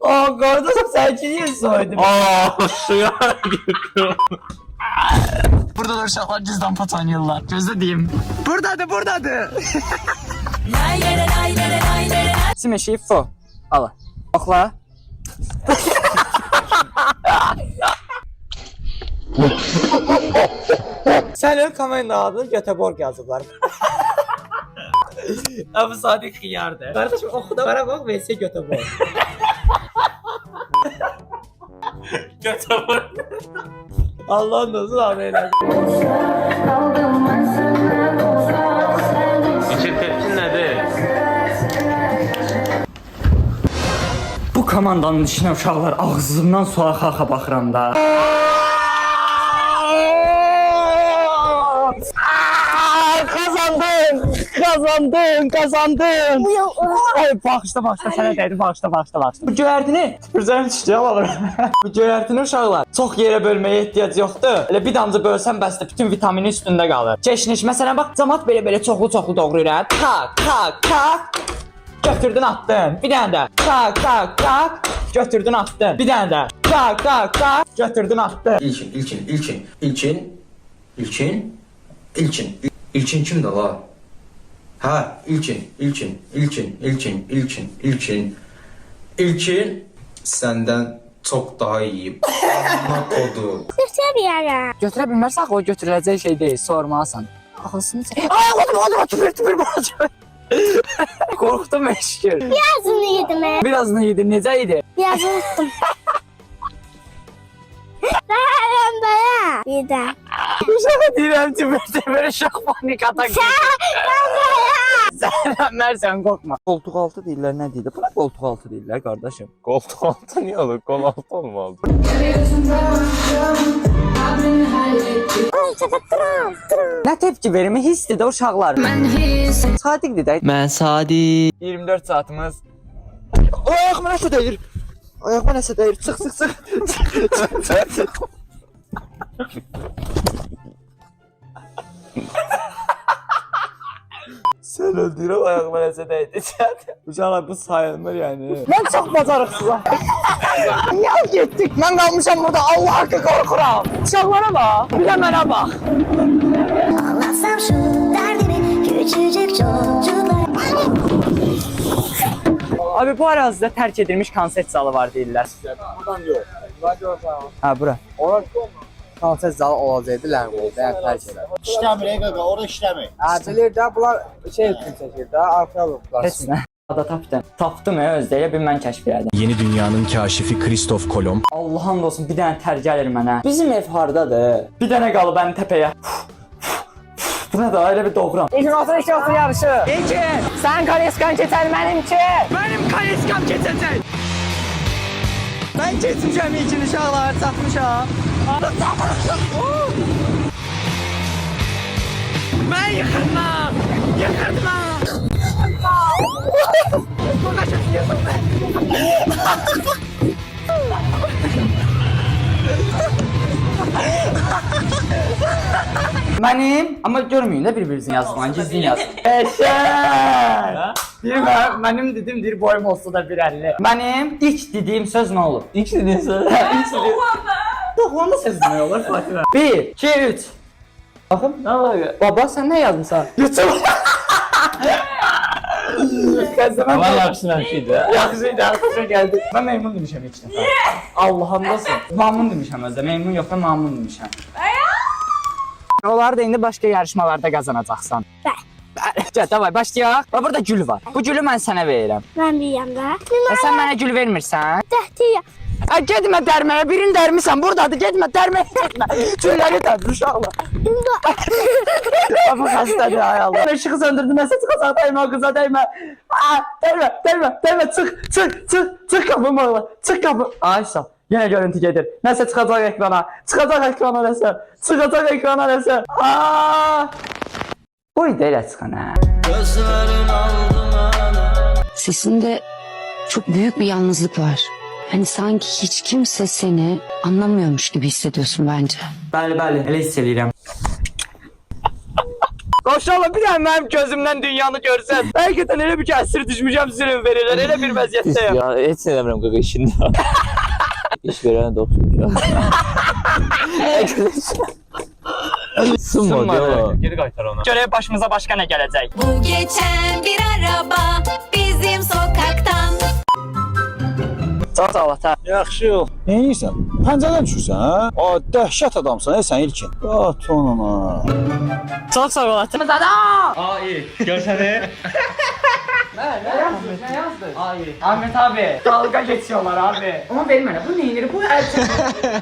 Aa kardeşim sen niye soydun? Suya girdim. Buradalar uşaqlar cüzdan patanıyorlar. Gözlə deyim. Buradadır. Simeşi fo. Ala. Baxla. Sənin komanda adını Göteborg yazıblar. Abi Sadiq xiyardır. Kardeşim oxu da bana bak VS Göteborg. Göteborg. Allah'ın dostu abi eğlen. İçin tepkin nedir? Bu komandanın içinə uşaqlar ağzımdan su axa baxıram da. Kazandım. Ay bağışla sənə dəydi, bağışla. Bu göyərtini üzərinə düşdü alır. Bu göyərtini uşaqlar çox yerə bölməyə ehtiyac yoxdur. Elə bir damcı bölsən bəsdir, bütün vitamini üstündə qalır. Keşniş məsələn bax, cəmat belə çoxlu doğrayır. Tak. Götürdün attın. Bir dənə də. Tak. Götürdün attın. Bir dənə də. Tak. Götürdün attın. İlkin kimdir la? Ha, İlkin senden çok daha iyiyim. Amma kodu. Götürə bilmərsək o götürüləcək şey deyil, sormalısan. Ağzını çək. Ay, tüpür bacım. Korktum eşkür. Birazını yedim. Birazını yedin, necə idi? Biraz unuttum. Ben yedim. Uşağa deyirəm tüpür şok panik atak. Zəhləmərsən, qorxma. Koltuq altı deyirlər, nə deyirlər? Buna koltuq altı deyirlər, qardaşım. Koltuq altı niye olur? Kol altı olmalı. Nə tepki verimi hissdir də uşaqlar. Sadiqdir də. Mən Sadiq. 24 saatımız. Ayağıma nəsə dəyir. Çıx. Sen öldürüp ayağıma nəsə dəydi. Uşaqlar bu sayılmır yani. Mən çox bacarıqsızam. Ya getdik. Mən qalmışam burada. Allah haqqı qorxuram. Uşaqlara bax. Bir də mənə bax. Anlatsam şu derdimi küçücük çocuklar. Abi bu arazide terk edilmiş konsert zalı var deyirlər. Buradan yox. Ha bura. Ora konsert zalı olacaqdı ləğv oldu, tərk elədi. İşləmir, qaqa, orada işləmir. Bilir də, bunlar şey üçün çəkir də, arxeologlar. Heç nə. Ada tapdım. Tapdım özdə elə bir mən kəşf elədim. Yeni dünyanın kaşifi Kristof Kolomb Allah'ın olsun bir dənə tər gəlir mənə. Bizim ev hardadır? Bir dənə qalıb ən təpəyə. Bu nə da elə bir doğram. İlkin olsun yarışı. İlkin, sən kaleskan keçər mənimki. Mənim kaleskam keçəcək. Mən keçmişəm ilkin uşaqlar, çatmışam. Mən yıxırdım. Mənim, amma görməyin də bir-birinizin yazılan, gizlin yazın. Eşək! Mənim dediyim boyum olsa da 1.50. Mənim ilk dediyim söz nə olur? İlk dediyim söz? Doğulanda söz nə olur Fatimə? 1, 2, 3. Baxın, nə var? Baba, sən nə yazmışsan? YouTube. Ama yaxşı şeydi. Yaxşıydı, yaxşı gəldi. Mən meymun demişəm ilk dəfə. Allah'ındasın. Mamun demişəm özdə, meymun yox da mamun demişəm. Onları da indi başqa yarışmalarda qazanacaqsan. Gəl, davay, başlayaq. Burada gül var. Bu gülü mən sənə verirəm. Ben bir yanda. Sən mənə gül vermirsən? Dəhtiyə. Getmə dərməyə, birini dərmirsən, buradadır, getmə dərməyə, getmə. Gülləri dərdir uşaqlar. Bu xəstədir, ay Allah. Işığı söndürdü, nəsə çıxacaq, dəymə, qıza dəymə. Dəymə, çıx qapım oğlan, çıx qapım. Ay sağ, yenə görüntü gedir. Nəsə çıxacaq ekrana nəsə. Çıxacaq ekrana nəsə. Bu idi elə çıxan, hə. Sesinde çok büyük bir yalnızlık var. Hani sanki hiç kimse seni anlamıyormuş gibi hissediyorsun bence. Bəli, elə hiss edirəm. Maşallah bir dənə mənim gözümdən dünyanı görsən. Həqiqətən elə bir kəsir düşmüşəm sürün verirlər. Elə bir vəziyyətdəyəm. Ya heç eləmirəm qaqa işində. İş verən də oxşuyur. Sınmadı ya. Geri qaytar onu. Görək başımıza başqa nə gələcək. Bu geçen bir araba bizim sokaktan. Sağ ol ata. Yaxşı yol. Nə edirsən? Pəncərədən düşürsən, hə? A, dəhşət adamsan, sən ilkin. At onana. Çox sağ ol ata. Ay, görsəni. Ne yazdı? Hayır. Ahmet abi. Dalga geçiyorlar abi. Ama benim öyle. Bu neydir? Bu erkek.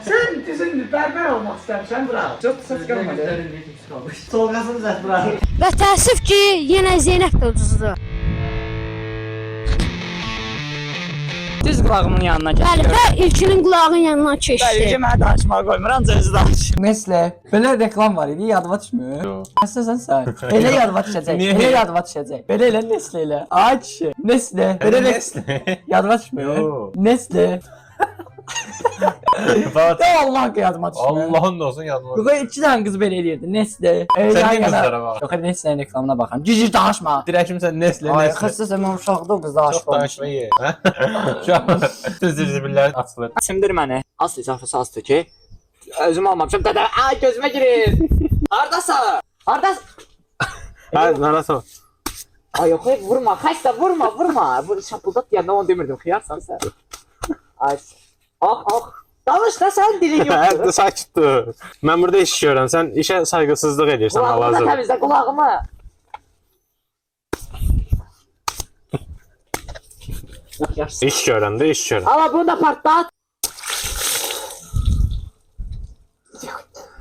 Sen düzündür. Berber olmak istersen bravo. Çok ses görmedi. Solgasını zət bravo. Və təəssüf ki, yenə Zeynəb də ucuzdur. Düz qulağımın yanına gəl. Bəli, və ilkinin qulağının yanına Bəli, ki keçdi. mənə danışmağa qoymur, ancaq özü danış. Nesle. Belə reklam var idi, yadıma düşmür. Həssəsən sən. Elə yadıma düşəcək. Niyə? Elə yadıma düşəcək. Belə elə Nesle elə. Ay kişi. Nesle. Belə Nesle. Yadıma düşmür. Yo. Nesle. Fatih. Ya Allah haqqı yadıma düşmür. Allah'ın da olsun yadıma. Yox, iki dənə qız belə eləyirdi. Nesle. Sən qızlara bax. Yox, Nesle'nin reklamına baxın. Cicir danışma. Dirəkim sən Nesle, Ay, Nesle. xəstəsən mən uşaqda o qızla aşıq Çox olmuşum. danışma ye. Şu an bütün zirzibillər açılır. Simdir məni. Az izafəsi azdır ki. Özüm almamışam. Dədə, ay gözümə girir. Hardasan? Hardasan? Hə, narasa. Ay yox, vurma. Xəstə vurma. Bu şapıldat deyəndə onu demirdim. Xiyarsan sən. Ay. Ax. Danış da sən dilin yoxdur. Hə, sakit dur. Mən burada iş görürəm. Sən işə saygısızlıq edirsən Qulağımı da hal-hazırda. təmizlə qulağımı. Yox, yaxşı. İş görürəm də, iş görürəm. Ama bunu da partlat.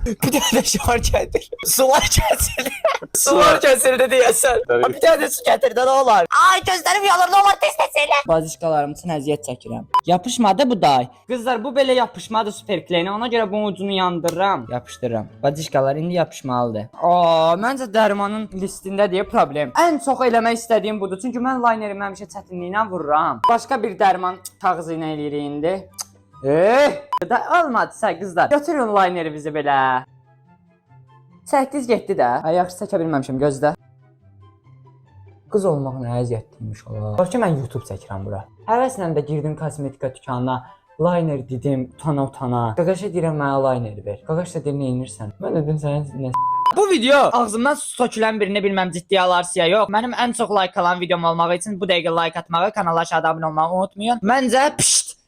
Bir tane şuar getir. Sular getir. Sular getir de deyəsən. Tabii. Bir tane su getir de ne olar? Ay gözlerim yanır ne olar tez söyle. Bazışkalarım için əziyyət çəkirəm. Yapışmadı bu day. Kızlar bu belə yapışmadı superkleyinə. Ona görə bunun ucunu yandırıram. Yapışdırıram. Bazışkalar indi yapışmalıdır. Aa, məncə dərmanın listində deyə problem. Ən çox eləmək istədiyim budur. Çünki mən linerimi həmişə çətinliyinə vururam. Başqa bir dərman kağızı ilə eləyirik indi. Da olmadı sən qızlar. Götürün lineri bizi belə. 8 getdi də. Ay yaxşı çəkə bilməmişəm gözlə. Qız olmaq nə əziyyətliymiş ola. Bax ki mən YouTube çəkirəm bura. Həvəslə də girdim kosmetika dükanına. Liner dedim, utana. Qaqaşa deyirəm mənə liner ver. Qaqaş da deyir nə edirsən? Mən dedim sən nə Bu video ağzımdan su tökülən birini bilməm ciddiyə alarsa yox. Mənim ən çox like alan videom olmağı üçün bu dəqiqə like atmağı, kanala aşağıda abunə olmağı unutmayın. Məncə pişt.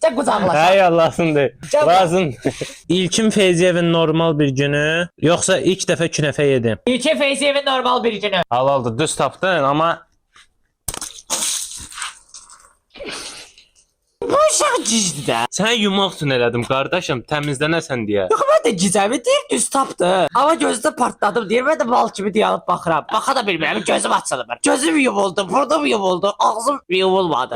Çək qucaqlaşaq. Hey Allah'ındır. Cevap. Lazım. İlkin Feyziyevin normal bir günü, yoksa ilk dəfə künəfə yedim. İlkin Feyziyevin normal bir günü. Halaldır, düz tapdın ama Bu uşaq gizdi də. sən yumaq üçün elədim qardaşım, təmizlənəsən deyə. Yox, mən də gizəmi deyir, düz tapdı. Amma gözdə partladım deyir, mən də bal kimi dayanıb baxıram. Baxa da bilmirəm, gözüm açılmır. Gözüm yumuldu, burnum yumuldu, ağzım yumulmadı.